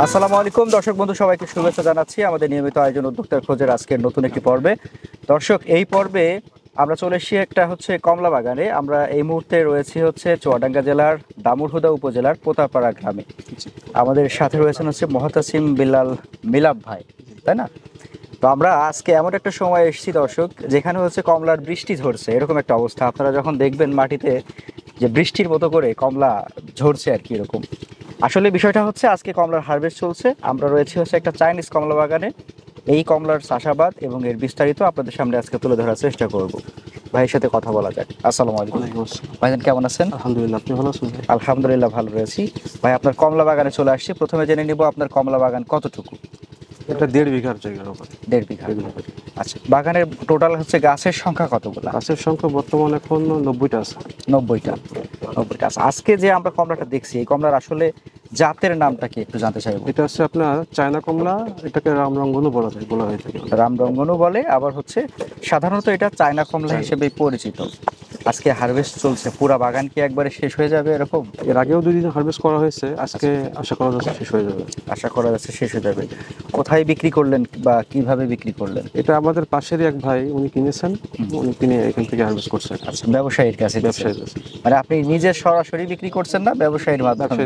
আসসালামু আলাইকুম দর্শক বন্ধু, সবাইকে শুভেচ্ছা জানাচ্ছি আমাদের নিয়মিত আয়োজন উদ্যোক্তার খোঁজের আজকের নতুন একটি পর্বে। দর্শক, এই পর্বে আমরা চলে এসেছি একটা কমলা বাগানে। আমরা এই মুহূর্তে রয়েছি চুয়াডাঙ্গা জেলার দামুড়হুদা উপজেলার পোতাপাড়া গ্রামে। আমাদের সাথে রয়েছেন মোহতাসিম বিল্লাল মিলাপ ভাই, তাই না? তো আমরা আজকে এমন একটা সময় এসেছি দর্শক, যেখানে কমলার বৃষ্টি ঝরছে, এরকম একটা অবস্থা। আপনারা যখন দেখবেন মাটিতে যে বৃষ্টির মতো করে কমলা ঝরছে আর কি, এরকম আসলে বিষয়টা আজকে কমলার হারভেস্ট চলছে। আমরা রয়েছি একটা চাইনিজ কমলা বাগানে। এই কমলার চাষাবাদ এবং এর বিস্তারিত আপনাদের সামনে আজকে তুলে ধরার চেষ্টা করব। ভাইয়ের সাথে কথা বলা যাক। আসসালামু আলাইকুম ভাইজান, কেমন আছেন? আলহামদুলিল্লাহ, আপনি ভালো আছেন? আলহামদুলিল্লাহ ভালো রয়েছি। ভাই, আপনার কমলা বাগানে চলে আসছি। প্রথমে জেনে নিব আপনার কমলা বাগান কতটুকু? এটা 1.5 বিঘার জায়গার উপর। 1.5 বিঘা। আচ্ছা, বাগানের টোটাল গাছের সংখ্যা কতগুলো? গাছের সংখ্যা বর্তমানে এখন 90টা আছে। 90টা। আচ্ছা, আজকে যে আমরা কমলাটা দেখছি, এই কমলার আসলে জাতের নামটা কি একটু জানতে চাইবো। এটা হচ্ছে আপনার চায়না কমলা, এটাকে রামরঙ্গনও বলা হয়ে থাকে। রামরঙ্গনও বলে, আবার সাধারণত এটা চায়না কমলা হিসেবে পরিচিত। আজকে হারভেস্ট চলছে, পুরা বাগান কি একবারে শেষ হয়ে যাবে এরকম? এর আগেও 2 দিন হারভেস্ট করা হয়েছে, আজকে আশা করা যাচ্ছে শেষ হয়ে যাবে। আশা করা যাচ্ছে শেষ হয়ে যাবে। কোথায় বিক্রি করলেন বা কিভাবে বিক্রি করলেন? এটা আমাদের পাশেরই এক ভাই, উনি কিনেছেন, উনি কিনে এখান থেকে হারভেস্ট করছেন। আচ্ছা, ব্যবসায়ীর কাছে? মানে আপনি নিজে সরাসরি বিক্রি করছেন না ব্যবসায়ীর মাধ্যমে?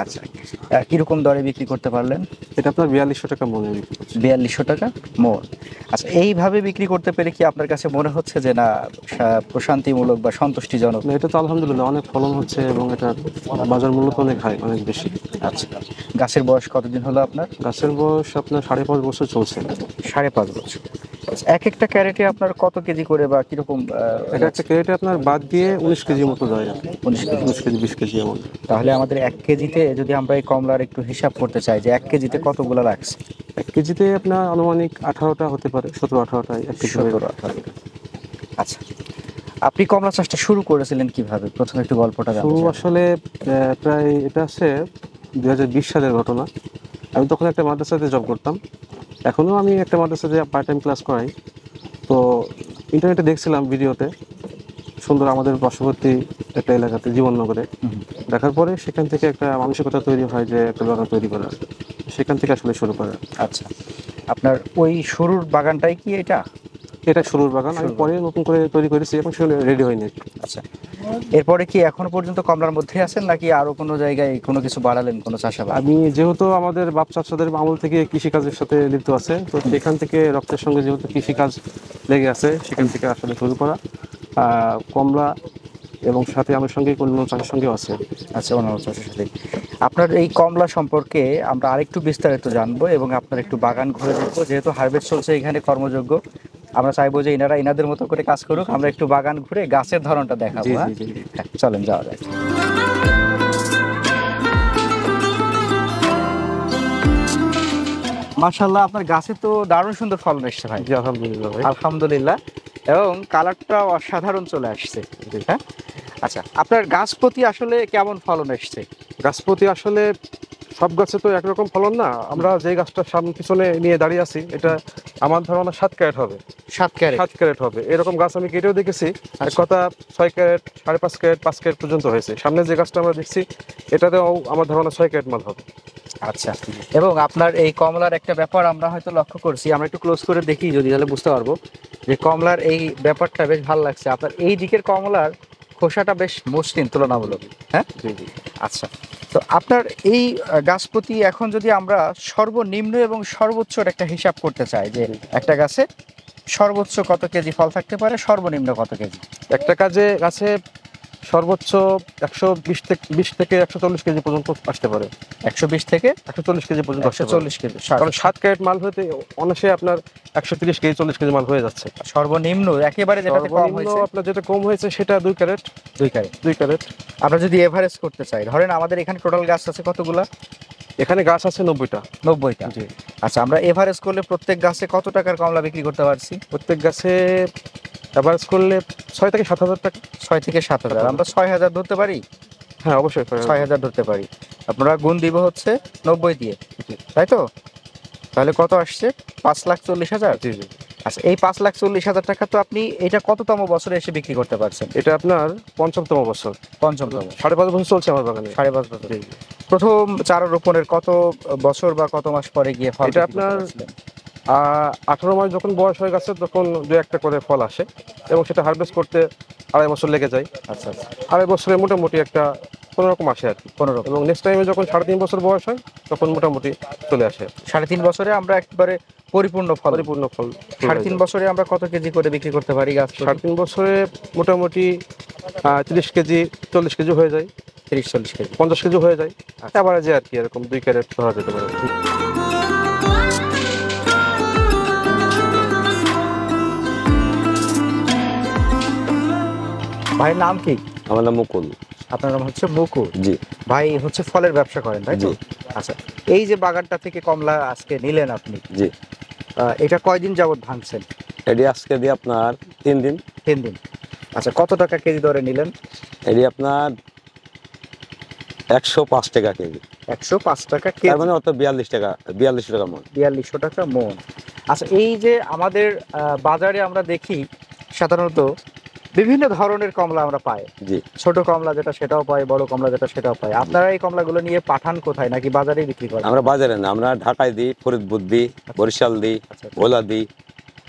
আচ্ছা, কিরকম দরে বিক্রি করতে পারলেন? এটা আপনার 4200 টাকা মনে বিক্রি করছে। 4200 টাকা মন। আচ্ছা, এইভাবে বিক্রি করতে পেরে কি আপনার কাছে মনে হচ্ছে যে না প্রশান্তিমূলক বা সন্তুষ্টিজনক? এটা তো আলহামদুলিল্লাহ অনেক ফলন হচ্ছে এবং এটা বাজার মূল্য তো অনেক হাই, অনেক বেশি। আচ্ছা, গাছের বয়স কতদিন হলো আপনার? গাছের বয়স আপনার 5.5 বছর চলছে। 5.5 বছর। এক একটা ক্যারেটে আপনার কত কেজি করে বা কিরকম? এটা একটা ক্যারেটে আপনার বাদ দিয়ে 19 কেজির মতো যায়। 19 কেজি, 20 কেজি এমন। তাহলে আমাদের 1 কেজিতে যদি আমরা এই কমলার একটু হিসাব করতে চাই যে 1 কেজিতে কতগুলো লাগছে? 1 কেজিতে আপনার আনুমানিক 18টা হতে পারে, 17-18টা। 17-18। আচ্ছা, আপনি কমলা চাষটা শুরু করেছিলেন কিভাবে? প্রথমে একটু গল্পটা জানতে চাই। আসলে প্রায় এটা আছে 2020 সালের ঘটনা। আমি তখন একটা মাদ্রাসাতে জব করতাম, এখনও আমি একটা মাদ্রাসাতে পার্ট টাইম ক্লাস করাই। তো ইন্টারনেটে দেখছিলাম ভিডিওতে, সুন্দর আমাদের পার্শ্ববর্তী একটা এলাকাতে জীবননগরে। দেখার পরে সেখান থেকে একটা মানসিকতা তৈরি হয় যে একটা বাগান তৈরি করার। সেখান থেকে আসলে শুরু করা। আচ্ছা, আপনার ওই শুরুর বাগানটাই কি এটা? এটা শুরুর বাগান, আমি পরে নতুন করে তৈরি করেছি, এখন সেগুলো রেডি হয়নি। আচ্ছা, এরপরে কি এখনো পর্যন্ত কমলার মধ্যে আছেন নাকি আরো কোনো জায়গায় কোনো কিছু বাড়ালেন, কোনো চাষাবাদ? আমি যেহেতু আমাদের বাপ চাচাদের আমল থেকে কৃষিকাজের সাথে লিপ্ত আছে, তো সেখান থেকে রক্তের সঙ্গে যেহেতু কৃষিকাজ লেগে আছে, সেখান থেকে আসলে শুরু করা কমলা, এবং সাথে আমার সঙ্গে অন্য চাষের সঙ্গেও আছে। আচ্ছা, অন্যান্য চাষের সাথে আপনার এই কমলা সম্পর্কে আমরা আরেকটু বিস্তারিত জানবো এবং আপনার একটু বাগান ঘুরে দেখবো। যেহেতু হারভেস্ট চলছে এখানে কর্মযোগ্য, আমরা চাইবো যে এনাদের মতো করে কাজ করুক, আমরা একটু বাগান ঘুরে গাছের ধরনটা দেখাবো। হ্যাঁ, চলেন যাওয়া যায়। মাশাআল্লাহ, আপনার গাছে তো দারুণ সুন্দর ফলন এসছে ভাই। জি আলহামদুলিল্লাহ ভাই। আলহামদুলিল্লাহ, এবং কালারটা অসাধারণ চলে আসছে। হ্যাঁ, আচ্ছা, আপনার গাছ প্রতি আসলে কেমন ফলন এসছে? গাছপতি আসলে সব গাছে তো একরকম ফলন না। আমরা যে গাছটার সামনে পিছনে নিয়ে দাঁড়িয়ে আছি, এটা আমার ধারণা 7 ক্যারেট হবে। 7 ক্যারেট? 7 ক্যারেট হবে। এরকম গাছ আমি কেটেও দেখেছি, এক কথা 6 ক্যারেট, 5.5 ক্যারেট, 5 ক্যারেট পর্যন্ত হয়েছে। সামনে যে গাছটা আমরা দেখছি, এটাতেও আমার ধারণা 6 ক্যারেট মাল হবে। আচ্ছা, এবং আপনার এই কমলার একটা ব্যাপার আমরা হয়তো লক্ষ্য করছি, আমরা একটু ক্লোজ করে দেখি যদি, তাহলে বুঝতে পারবো যে কমলার এই ব্যাপারটা বেশ ভালো লাগছে। আপনার এই দিকের কমলার খোসাটা বেশ মসৃণ তুলনামূলক। হ্যাঁ, আচ্ছা, তো আপনার এই গাছ প্রতি এখন যদি আমরা সর্বনিম্ন এবং সর্বোচ্চর একটা হিসাব করতে চাই যে একটা গাছে সর্বোচ্চ কত কেজি ফল থাকতে পারে, সর্বনিম্ন কত কেজি? একটা গাছে সর্বোচ্চ 120 থেকে 140 কেজি পর্যন্ত আসতে পারে। 120 থেকে 140 কেজি পর্যন্ত 140 কেজি। কারণ 7 ক্যারেট মাল হতে অনায়াসে আপনার 130 কেজি 40 কেজি মাল হয়ে যাচ্ছে। সর্বনিম্ন একেবারে যেটাতে কম হয়েছে, আপনার যেটা কম হয়েছে সেটা 2 ক্যারেট। 2 ক্যারেট। আমরা যদি এভারেজ করতে চাই, ধরেন আমাদের এখানে টোটাল গাছ আছে কতগুলা? এখানে গাছ আছে 90টা। 90টা। জি। আচ্ছা, আমরা এভারেজ করলে প্রত্যেক গাছে কত টাকার কমলা বিক্রি করতে পারছি? প্রত্যেক গাছে এভারেজ করলে 6 থেকে 7,000 টাকা। 6 থেকে 7,000, আমরা 6,000 ধরতে পারি? হ্যাঁ অবশ্যই 6,000 ধরতে পারি। আপনারা গুণ দিব 90 দিয়ে, তাই তো? তাহলে কত আসছে? 5,40,000। জি জি। আচ্ছা, এই 5,40,000 টাকা তো আপনি এটা কততম বছরে এসে বিক্রি করতে পারছেন? এটা আপনার 5ম বছর। 5ম। 5.5 বছর চলছে আমার বাগানে। 5.5 বছর। প্রথম চারা রোপণের কত বছর বা কত মাস পরে গিয়ে ফল এটা বিক্রি করতে আপনার পারছিলেন? 18 মাস যখন বয়স হয়ে গেছে তখন দু একটা করে ফল আসে এবং সেটা হারভেস্ট করতে 2.5 বছর লেগে যায়। আচ্ছা আচ্ছা, 2.5 বছরে মোটামুটি একটা কোনো রকম আসে আর কি। 15 এবং নেক্সট টাইমে যখন 3.5 বছর বয়স হয় তখন মোটামুটি চলে আসে, 3.5 বছরে আমরা একবারে পরিপূর্ণ ফল। পরিপূর্ণ ফল। 3.5 বছরে আমরা কত কেজি করে বিক্রি করতে পারি গাছ? 3.5 বছরে মোটামুটি 30 কেজি 40 কেজি হয়ে যায়, 30-40 কেজি। 50 কেজি হয়ে যায়, এভারেজে আর কি, এরকম 2 ক্যারেট ধরা যেতে পারে। ভাইয়ের নাম কি? আমার নাম মুকুল। আপনার নাম হচ্ছে মুকুল। জি ভাই হচ্ছে ফলের ব্যবসা করেন, তাই তো? জি আচ্ছা, এই যে বাগানটা থেকে কমলা আজকে নিলেন আপনি, জি। এটা কয়দিন যাবত ভাঙছেন? এটি আজকে দিয়ে আপনার 3 দিন। 3 দিন। আচ্ছা, কত টাকা কেজি দরে নিলেন? এটি আপনার 105 টাকা কেজি, 105 টাকা তার কেজি, মানে অত 42 টাকা মন। 4200 টাকা মন। আচ্ছা, এই যে আমাদের বাজারে আমরা দেখি সাধারণত বিভিন্ন ধরনের কমলা আমরা পাই। জি, ছোট কমলা যেটা সেটাও পাই, বড় কমলা যেটা সেটাও পাই। আপনারা এই কমলাগুলো নিয়ে পাঠান কোথায়, নাকি বাজারেই বিক্রি করেন? আমরা বাজারে না, আমরা ঢাকায় দিই, ফরিদপুর দিই, বরিশাল দিই, আচ্ছা, ভোলা দিই।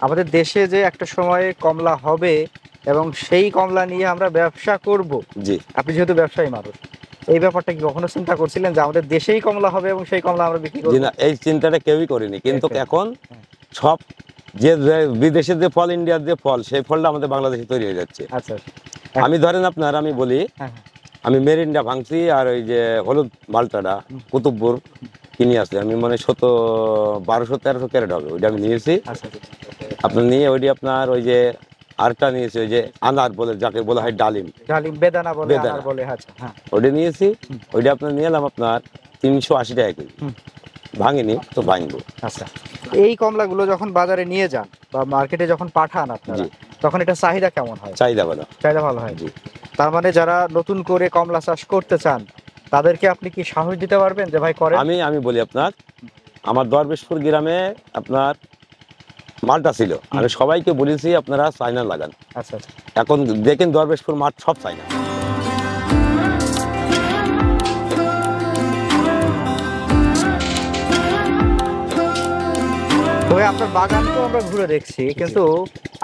আমাদের দেশে যে একটা সময়ে কমলা হবে এবং সেই কমলা নিয়ে আমরা ব্যবসা করব, জি, আপনি যেহেতু ব্যবসায়ী মানুষ, এই ব্যাপারটা কি কখনো চিন্তা করছিলেন যে আমাদের দেশেই কমলা হবে এবং সেই কমলা আমরা বিক্রি করব? জি না, এই চিন্তাটা কেউই করিনি, কিন্তু Okay. এখন হ্যাঁ। সব যে যে বিদেশের যে ফল, ইন্ডিয়ার যে ফল, সেই ফলটা আমাদের বাংলাদেশে তৈরি হয়ে যাচ্ছে। আচ্ছা, আমি ধরেন আপনার, আমি বলি, হ্যাঁ, আমি মেরিন্ডা ভাঙছি আর ওই যে হলুদ মালটাটা কুতুবপুর কিনে আসছে, আমি মানে 1200-1300 ক্যারেট হবে, ওইটা আমি নিয়েছি। আচ্ছা, আপনার নিয়ে ওইটি আপনার ওই যে আরটা নিয়েছি, ওই যে আনার বলে, যাকে বলা হয় ডালিম, ডালিম, বেদানা বলে, বেদানা। আনার বলে, আচ্ছা, হ্যাঁ। ওইটা নিয়েছি। ওইটা আপনার নিয়ে এলাম আপনার 380 টাকা কেজি। হুম। ভাঙিনি তো ভাঙবো। আচ্ছা, এই কমলাগুলো যখন বাজারে নিয়ে যান বা মার্কেটে যখন পাঠান আপনারা, জি। তখন এটা চাহিদা কেমন হয়? চাহিদা ভালো। চাহিদা ভালো হয়। জি। তার মানে যারা নতুন করে কমলা চাষ করতে চান তাদেরকে আপনি কি সাহস দিতে পারবেন যে ভাই করেন? আমি বলি আপনার, আমার দরবেশপুর গ্রামে আপনার মালটা ছিল, আমি সবাইকে বলেছি আপনারা চায়না লাগান। আচ্ছা আচ্ছা, এখন দেখেন দরবেশপুর মাঠ সব চায়না। তবে আপনার বাগান তো আমরা ঘুরে দেখছি, কিন্তু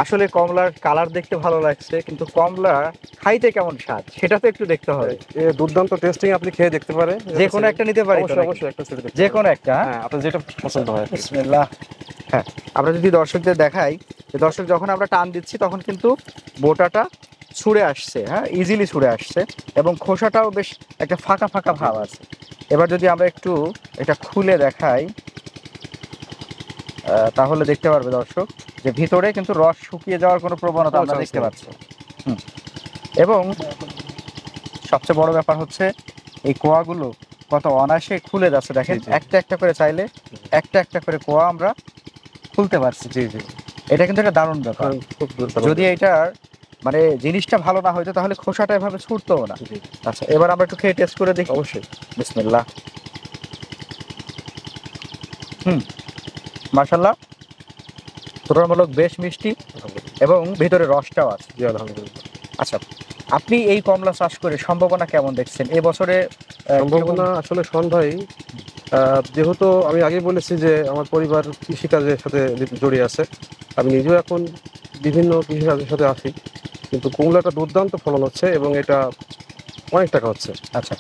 আসলে কমলার কালার দেখতে ভালো লাগছে, কিন্তু কমলা খাইতে কেমন স্বাদ সেটা তো একটু দেখতে হবে। এ দুর্দান্ত টেস্টিং, আপনি খেয়ে দেখতে পারেন। যে কোনো একটা নিতে পারি তো অবশ্যই নাকি? অবশ্যই একটা সেটা দেখতে যে পারেন। কোনো একটা, হ্যাঁ? হ্যাঁ, আপনার যেটা পছন্দ হয় আর কি। বিসমিল্লাহ। হ্যাঁ, আমরা যদি দর্শকদের দেখাই যে দর্শক যখন আমরা টান দিচ্ছি তখন কিন্তু বোটাটা ছুঁড়ে আসছে, হ্যাঁ, ইজিলি ছুঁড়ে আসছে এবং খোসাটাও বেশ একটা ফাঁকা ফাঁকা ভাব আছে। এবার যদি আমরা একটু এটা খুলে দেখাই, তাহলে দেখতে পারবে দর্শক যে ভিতরে কিন্তু রস শুকিয়ে যাওয়ার কোনো প্রবণতা আমরা আচ্ছা, দেখতে আচ্ছা। পাচ্ছি। হুম। এবং সবচেয়ে বড় ব্যাপার হচ্ছে এই কোয়াগুলো কত অনায়াসে খুলে যাচ্ছে, দেখেন, জি, জি। একটা একটা করে চাইলে একটা একটা করে কোয়া আমরা খুলতে পারছি। জি জি। এটা কিন্তু একটা দারুণ ব্যাপার। খুব দুর্দান্ত। যদি এটার মানে জিনিসটা ভালো না হইতো তাহলে খোসাটা এভাবে ছুটতো না। জি, আচ্ছা, এবার আমরা একটু খেয়ে টেস্ট করে দেখি। অবশ্যই। বিসমিল্লাহ। মাশাআল্লাহ, তুলনামূলক বেশ মিষ্টি এবং ভিতরে রসটাও আছে। জি, আলহামদুলিল্লাহ। আচ্ছা, আপনি এই কমলা চাষ করে সম্ভাবনা কেমন দেখছেন এবছরে? সম্ভাবনা আসলে শোন ভাই, যেহেতু আমি আগে বলেছি যে আমার পরিবার কৃষিকাজের সাথে জড়িয়ে আছে, আমি নিজেও এখন বিভিন্ন কৃষিকাজের সাথে আছি, কিন্তু কুমড়াটা দুর্দান্ত ফলন হচ্ছে এবং এটা অনেক টাকা হচ্ছে। আচ্ছা,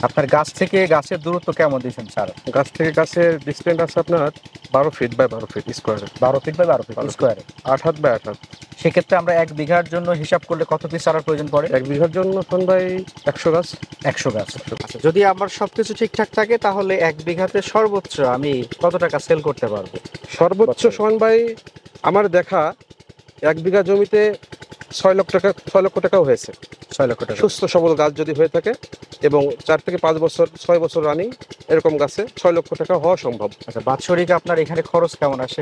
আপনার গাছ থেকে গাছের দূরত্ব কেমন দিয়েছেন স্যার? গাছ থেকে গাছের ডিস্টেন্স আছে আপনার 12 ফিট বাই 12 ফিট স্কোয়ারে, 12 ফিট বাই 12 ফিট স্কোয়ারে। 8 হাত বাই 8 হাত। সেক্ষেত্রে আমরা 1 বিঘার জন্য হিসাব করলে কত পিস চারার প্রয়োজন পড়ে? 1 বিঘার জন্য শোন ভাই 100 গাছ। 100 গাছ। আচ্ছা, যদি আমার সবকিছু ঠিকঠাক থাকে তাহলে 1 বিঘাতে সর্বোচ্চ আমি কত টাকা সেল করতে পারবো? সর্বোচ্চ বছরে? শোন ভাই আমার দেখা 1 বিঘা জমিতে 6 লক্ষ টাকাও হয়েছে। 6 লক্ষ টাকা। সুস্থ সবল গাছ যদি হয়ে থাকে এবং 4 থেকে 5 বছর 6 বছর রানিং এরকম গাছে 6 লক্ষ টাকা হওয়া সম্ভব। আচ্ছা, বাৎসরিক আপনার এখানে খরচ কেমন আসে?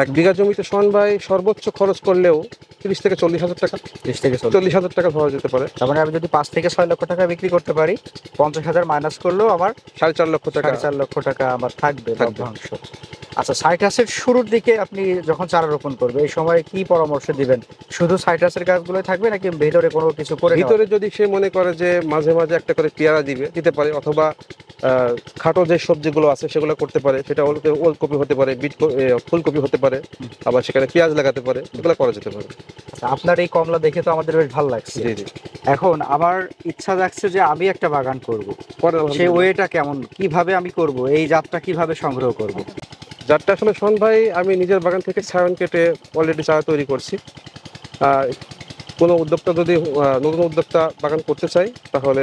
1 বিঘা জমিতে শোন ভাই সর্বোচ্চ খরচ করলেও 30 থেকে 40 হাজার টাকা, 30 থেকে 40। 40 হাজার টাকা ধরা যেতে পারে। তার মানে আমি যদি 5 থেকে 6 লক্ষ টাকা বিক্রি করতে পারি, 50,000 মাইনাস করলেও আমার 4.5 লক্ষ টাকা। 4.5 লক্ষ টাকা আমার থাকবে থাকবে। লভ্যাংশ। আচ্ছা, সাইট্রাসের শুরুর দিকে আপনি যখন চারা রোপণ করবে এই সময় কি পরামর্শ দিবেন? শুধু সাইট্রাসের গাছগুলোই থাকবে নাকি ভিতরে কোনো কিছু করে নেওয়া? ভিতরে যদি সে মনে করে যে মাঝে মাঝে একটা করে পেয়ারা দিতে পারে, অথবা খাটো যে সবজিগুলো আছে সেগুলো করতে পারে, সেটা ওলকপি হতে পারে, ফুলকপি হতে পারে, আবার সেখানে পেঁয়াজ লাগাতে পারে, এগুলো করা যেতে পারে। আচ্ছা, আপনার এই কমলা দেখে তো আমাদের বেশ ভালো লাগছে। জি জি, এখন আমার ইচ্ছা যাচ্ছে যে আমি একটা বাগান করব, করেন সেই আলহামদুলিল্লাহ। ওয়েটা কেমন, কিভাবে আমি করব, এই জাতটা কিভাবে সংগ্রহ করব? যারটা আসলে শোন ভাই, আমি নিজের বাগান থেকে ছায়ন কেটে অলরেডি চারা তৈরি করছি। আর কোনো উদ্যোক্তা যদি নতুন উদ্যোক্তা বাগান করতে চাই, তাহলে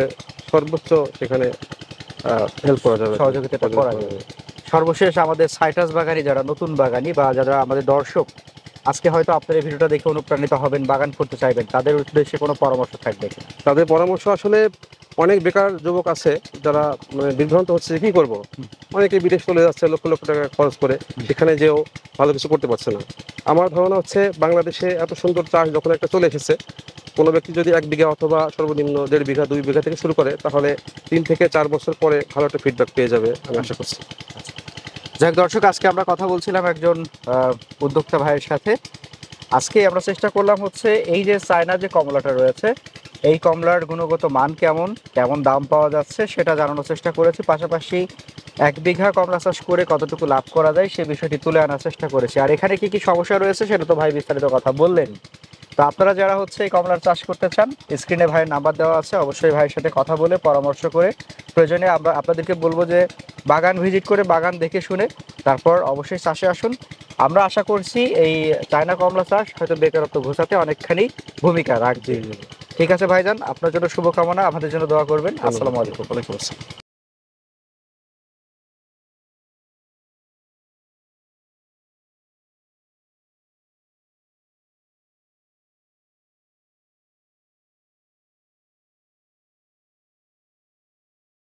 সর্বোচ্চ সেখানে হেল্প করা যাবে, সহযোগিতাটা করা যাবে। সর্বশেষ আমাদের সাইট্রাস বাগানি যারা নতুন বাগানি বা যারা আমাদের দর্শক আজকে হয়তো আপনার এই ভিডিওটা দেখে অনুপ্রাণিত হবেন, বাগান করতে চাইবেন, তাদের উদ্দেশ্যে কোনো পরামর্শ থাকবে কিনা? তাদের পরামর্শ আসলে, অনেক বেকার যুবক আছে যারা মানে বিভ্রান্ত হচ্ছে যে কি করব। অনেকে বিদেশ চলে যাচ্ছে লক্ষ লক্ষ টাকা খরচ করে, সেখানে যেও ভালো কিছু করতে পারছে না। আমার ধারণা হচ্ছে বাংলাদেশে এত সুন্দর চাষ যখন একটা চলে এসেছে, কোনো ব্যক্তি যদি 1 বিঘা অথবা সর্বনিম্ন 1.5 বিঘা 2 বিঘা থেকে শুরু করে, তাহলে 3 থেকে 4 বছর পরে ভালো একটা ফিডব্যাক পেয়ে যাবে আমি আশা করছি। যাক দর্শক, আজকে আমরা কথা বলছিলাম একজন উদ্যোক্তা ভাইয়ের সাথে। আজকে আমরা চেষ্টা করলাম হচ্ছে এই যে চায়না যে কমলাটা রয়েছে, এই কমলার গুণগত মান কেমন, কেমন দাম পাওয়া যাচ্ছে সেটা জানানোর চেষ্টা করেছি। পাশাপাশি 1 বিঘা কমলা চাষ করে কতটুকু লাভ করা যায় সে বিষয়টি তুলে আনার চেষ্টা করেছি। আর এখানে কি কি সমস্যা রয়েছে সেটা তো ভাই বিস্তারিত কথা বললেন। তো আপনারা যারা হচ্ছে এই কমলার চাষ করতে চান, স্ক্রিনে ভাইয়ের নাম্বার দেওয়া আছে, অবশ্যই ভাইয়ের সাথে কথা বলে পরামর্শ করে, প্রয়োজনে আমরা আপনাদেরকে বলবো যে বাগান ভিজিট করে বাগান দেখে শুনে তারপর অবশ্যই চাষে আসুন। আমরা আশা করছি এই চায়না কমলা চাষ হয়তো বেকারত্ব ঘোচাতে অনেকখানি ভূমিকা রাখবে। ঠিক আছে ভাইজান, আপনার জন্য শুভকামনা, আমাদের জন্য দোয়া করবেন। আসসালামু আলাইকুম। ওয়ালাইকুম আসসালাম।